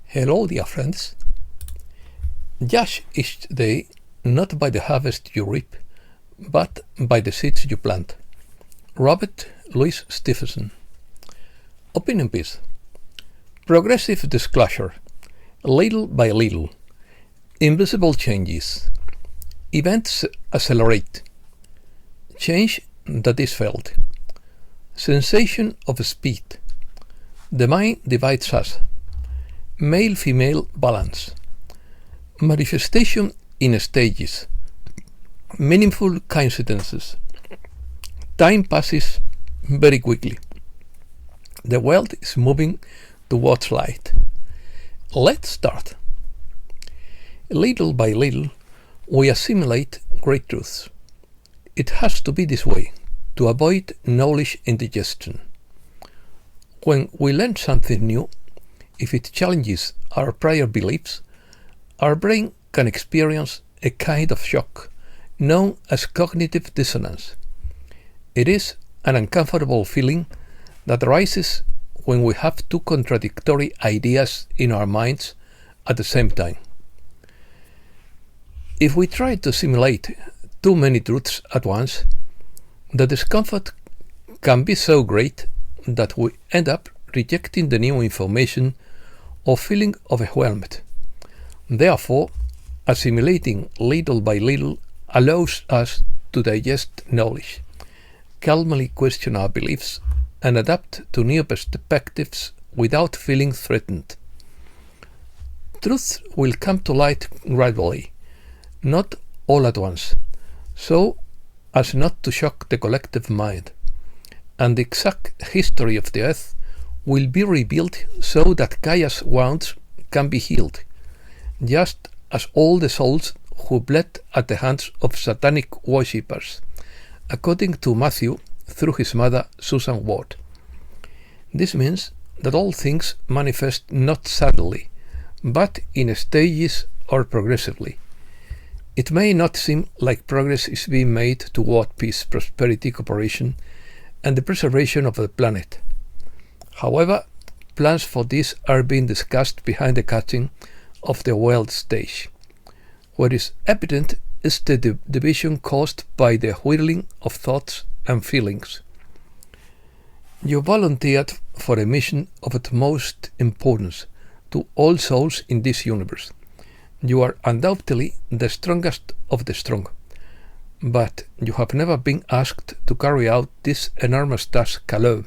Hello, dear friends. Judge each day not by the harvest you reap, but by the seeds you plant. Robert Louis Stevenson. Opinion piece. Progressive disclosure. Little by little. Invisible changes. Events accelerate. Change that is felt. Sensation of speed. The mind divides us. Male-female balance. Manifestation in stages. Meaningful coincidences. Time passes very quickly. The world is moving towards light. Let's start. Little by little, we assimilate great truths. It has to be this way to avoid knowledge indigestion. When we learn something new, if it challenges our prior beliefs, our brain can experience a kind of shock known as cognitive dissonance. It is an uncomfortable feeling that arises when we have two contradictory ideas in our minds at the same time. If we try to assimilate too many truths at once, the discomfort can be so great that we end up rejecting the new information or feeling overwhelmed. Therefore, assimilating little by little allows us to digest knowledge, calmly question our beliefs, and adapt to new perspectives without feeling threatened. Truths will come to light gradually, not all at once, so as not to shock the collective mind, and the exact history of the earth will be revealed so that Gaia's wounds can be healed, just as all the souls who bled at the hands of satanic worshippers, according to Matthew through his mother Susan Ward. This means that all things manifest not suddenly, but in stages or progressively. It may not seem like progress is being made toward peace, prosperity, cooperation, and the preservation of the planet. However, plans for this are being discussed behind the curtain of the world stage. What is evident is the division caused by the whirling of thoughts and feelings. You volunteered for a mission of utmost importance to all souls in this universe. You are undoubtedly the strongest of the strong, but you have never been asked to carry out this enormous task alone.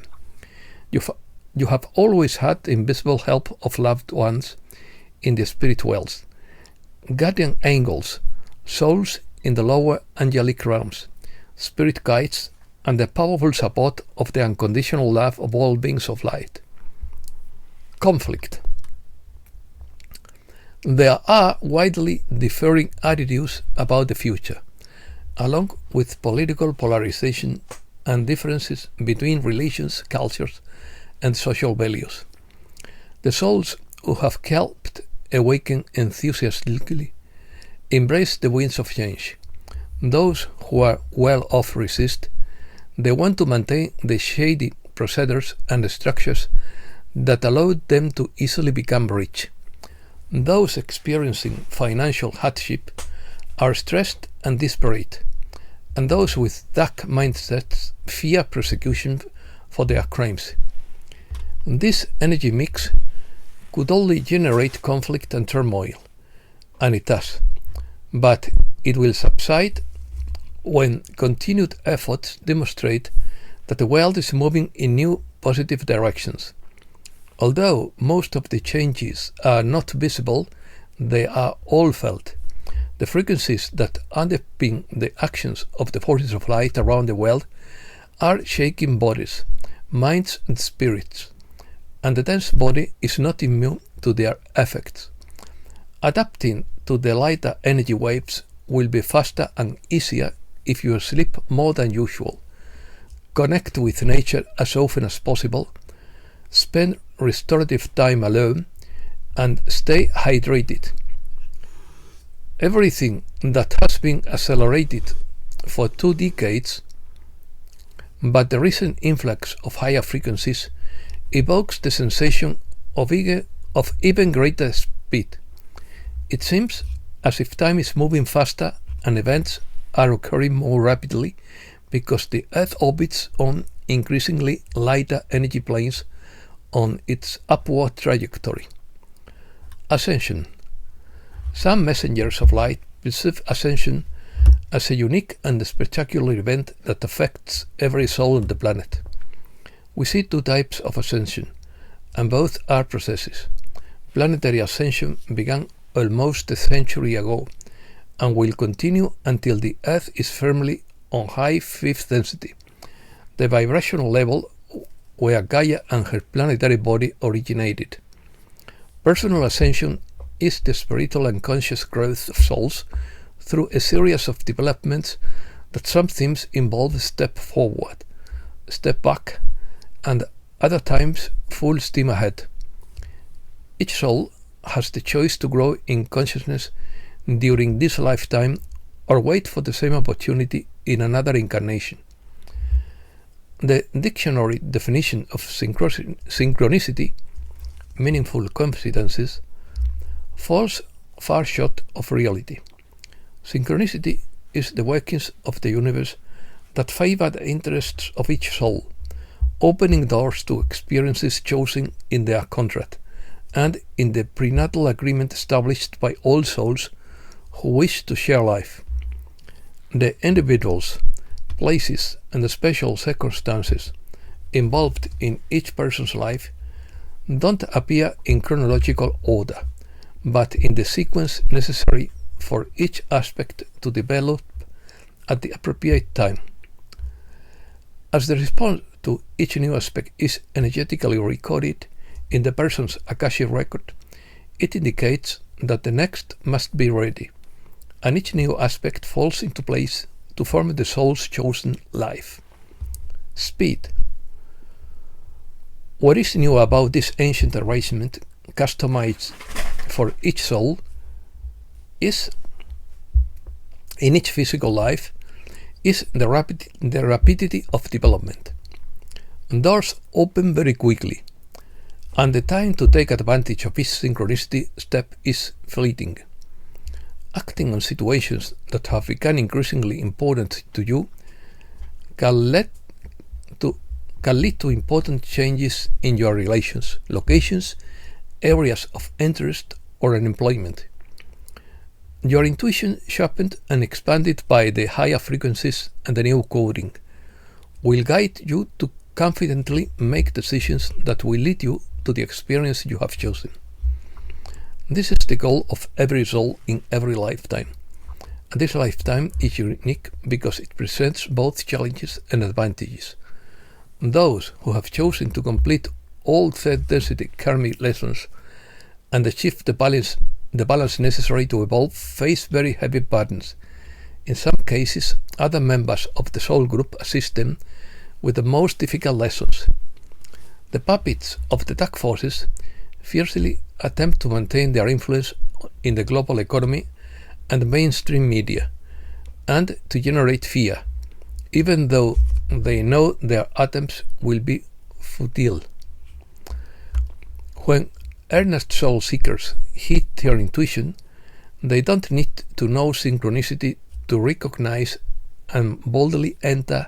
You have always had the invisible help of loved ones in the spirit worlds, guardian angels, souls in the lower angelic realms, spirit guides, and the powerful support of the unconditional love of all beings of light. Conflict. There are widely differing attitudes about the future, along with political polarization and differences between religions, cultures, and social values. The souls who have helped awaken enthusiastically embrace the winds of change. Those who are well off resist. They want to maintain the shady procedures and the structures that allow them to easily become rich. Those experiencing financial hardship are stressed and desperate, and those with dark mindsets fear persecution for their crimes. This energy mix could only generate conflict and turmoil, and it does, but it will subside when continued efforts demonstrate that the world is moving in new positive directions. Although most of the changes are not visible, they are all felt. The frequencies that underpin the actions of the forces of light around the world are shaking bodies, minds and spirits, and the dense body is not immune to their effects. Adapting to the lighter energy waves will be faster and easier if you sleep more than usual, connect with nature as often as possible, spend restorative time alone, and stay hydrated. Everything that has been accelerated for 2 decades, but the recent influx of higher frequencies evokes the sensation of eager of even greater speed. It seems as if time is moving faster and events are occurring more rapidly because the Earth orbits on increasingly lighter energy planes on its upward trajectory. Ascension. Some messengers of light perceive ascension as a unique and spectacular event that affects every soul on the planet. We see two types of ascension, and both are processes. Planetary ascension began almost a century ago and will continue until the Earth is firmly on high fifth density, the vibrational level where Gaia and her planetary body originated. Personal ascension is the spiritual and conscious growth of souls through a series of developments that sometimes involve a step forward, a step back, and other times full steam ahead. Each soul has the choice to grow in consciousness during this lifetime or wait for the same opportunity in another incarnation. The dictionary definition of synchronicity, meaningful coincidences, falls far short of reality. Synchronicity is the workings of the universe that favor the interests of each soul, opening doors to experiences chosen in their contract and in the prenatal agreement established by all souls who wish to share life. The individuals, places, and the special circumstances involved in each person's life don't appear in chronological order, but in the sequence necessary for each aspect to develop at the appropriate time. As the response to each new aspect is energetically recorded in the person's Akashic record, it indicates that the next must be ready, and each new aspect falls into place to form the soul's chosen life. Speed. What is new about this ancient arrangement, customized for each soul, is in each physical life, is the rapidity of development. Doors open very quickly, and the time to take advantage of each synchronicity step is fleeting. Acting on situations that have become increasingly important to you can lead to important changes in your relations, locations, areas of interest, or employment. Your intuition, sharpened and expanded by the higher frequencies and the new coding, will guide you to confidently make decisions that will lead you to the experience you have chosen. This is the goal of every soul in every lifetime. And this lifetime is unique because it presents both challenges and advantages. Those who have chosen to complete all third density karmic lessons and achieve the balance necessary to evolve face very heavy burdens. In some cases, other members of the soul group assist them with the most difficult lessons. The puppets of the dark forces fiercely attempt to maintain their influence in the global economy and mainstream media, and to generate fear, even though they know their attempts will be futile. When earnest soul seekers hit their intuition, they don't need to know synchronicity to recognize and boldly enter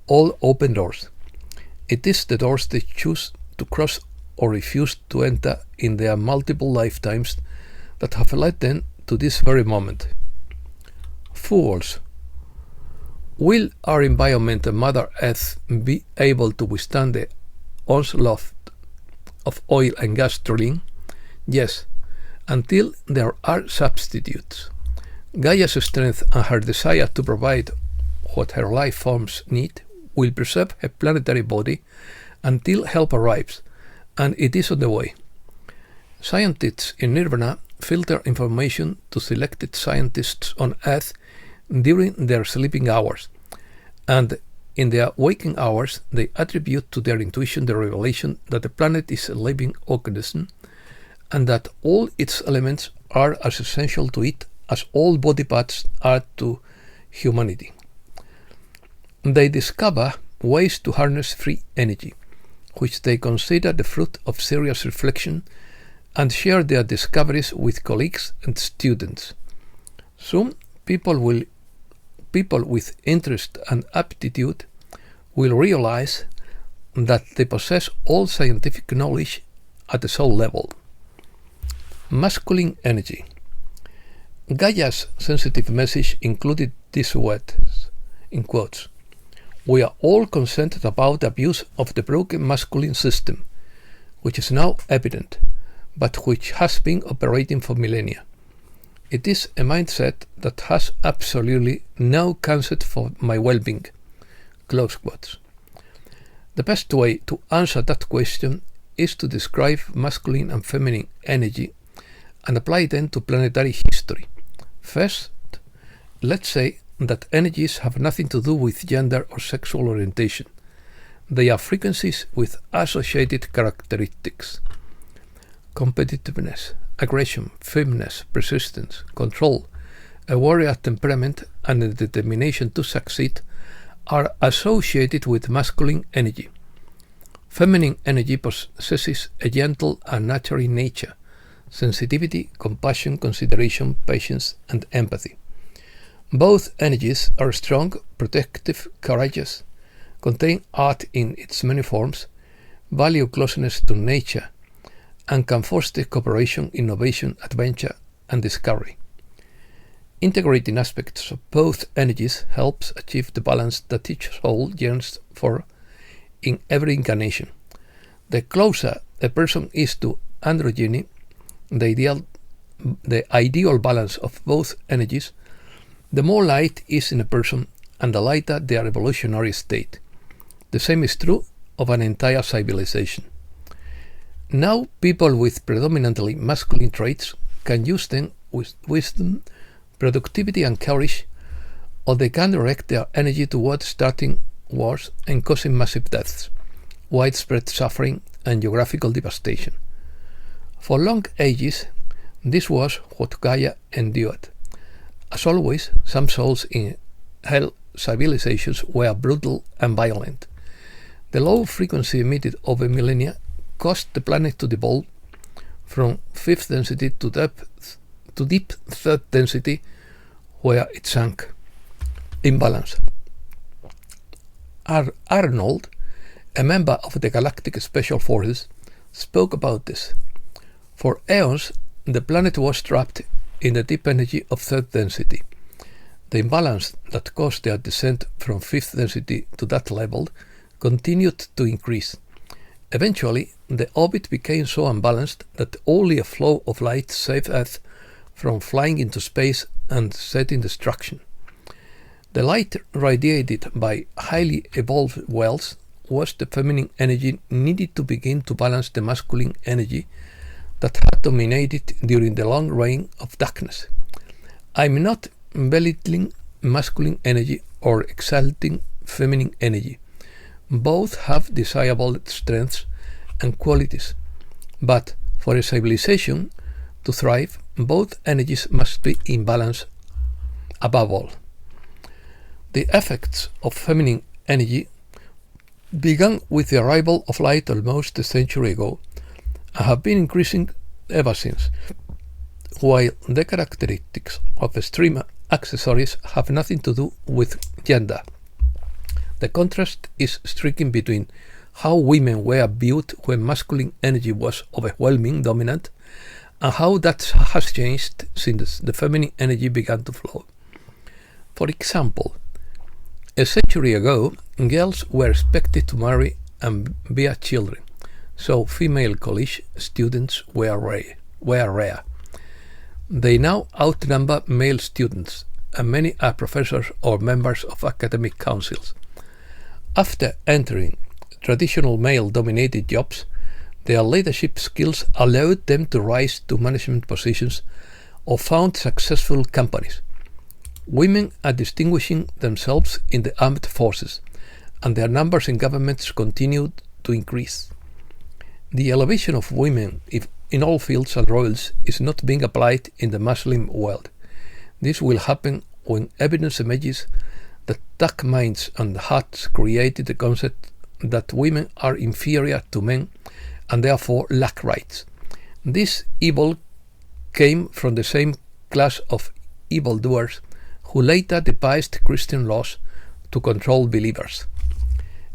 all open doors. It is the doors they choose to cross or refuse to enter in their multiple lifetimes that have led them to this very moment. Fools. Will our environment and Mother Earth be able to withstand the onslaught of oil and gas drilling? Yes, until there are substitutes. Gaia's strength and her desire to provide what her life forms need will preserve her planetary body until help arrives, and it is on the way. Scientists in Nirvana filter information to selected scientists on Earth during their sleeping hours, and in their waking hours they attribute to their intuition the revelation that the planet is a living organism and that all its elements are as essential to it as all body parts are to humanity. They discover ways to harness free energy, which they consider the fruit of serious reflection and share their discoveries with colleagues and students. Soon, people with interest and aptitude will realize that they possess all scientific knowledge at the soul level. Masculine energy. Gaia's sensitive message included these words, in quotes: "We are all concerned about the abuse of the broken masculine system, which is now evident, but which has been operating for millennia. It is a mindset that has absolutely no concept for my well-being." Close quotes. The best way to answer that question is to describe masculine and feminine energy and apply them to planetary history. First, let's say that energies have nothing to do with gender or sexual orientation. They are frequencies with associated characteristics: competitiveness, aggression, firmness, persistence, control, a warrior temperament, and a determination to succeed are associated with masculine energy. Feminine energy possesses a gentle and nurturing nature, sensitivity, compassion, consideration, patience, and empathy. Both energies are strong, protective, courageous, contain art in its many forms, value closeness to nature, and can foster cooperation, innovation, adventure, and discovery. Integrating aspects of both energies helps achieve the balance that each soul yearns for in every incarnation. The closer a person is to androgyny, the ideal balance of both energies, the more light is in a person and the lighter their evolutionary state. The same is true of an entire civilization. Now people with predominantly masculine traits can use them with wisdom, productivity, and courage, or they can direct their energy toward starting wars and causing massive deaths, widespread suffering, and geographical devastation. For long ages, this was what Gaia endured. As always, some souls in hell civilizations were brutal and violent. The low frequency emitted over millennia caused the planet to devolve from fifth density to deep third density, where it sank. Imbalance. Arnold, a member of the Galactic Special Forces, spoke about this. For eons, the planet was trapped in the deep energy of third density. The imbalance that caused their descent from fifth density to that level continued to increase. Eventually, the orbit became so unbalanced that only a flow of light saved Earth from flying into space and setting destruction. The light radiated by highly evolved worlds was the feminine energy needed to begin to balance the masculine energy that had dominated during the long reign of darkness. I'm not belittling masculine energy or exalting feminine energy. Both have desirable strengths and qualities, but for a civilization to thrive, both energies must be in balance above all. The effects of feminine energy began with the arrival of light almost a century ago and have been increasing ever since, while the characteristics of extreme accessories have nothing to do with gender. The contrast is striking between how women were viewed when masculine energy was overwhelming, dominant, and how that has changed since the feminine energy began to flow. For example, a century ago, girls were expected to marry and bear children, so female college students were rare. They now outnumber male students, and many are professors or members of academic councils. After entering traditional male-dominated jobs, their leadership skills allowed them to rise to management positions or found successful companies. Women are distinguishing themselves in the armed forces, and their numbers in governments continue to increase. The elevation of women in all fields and roles is not being applied in the Muslim world. This will happen when evidence emerges that dark minds and hearts created the concept that women are inferior to men and therefore lack rights. This evil came from the same class of evildoers who later devised Christian laws to control believers.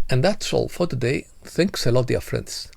And that's all for today. Thanks a lot, dear friends.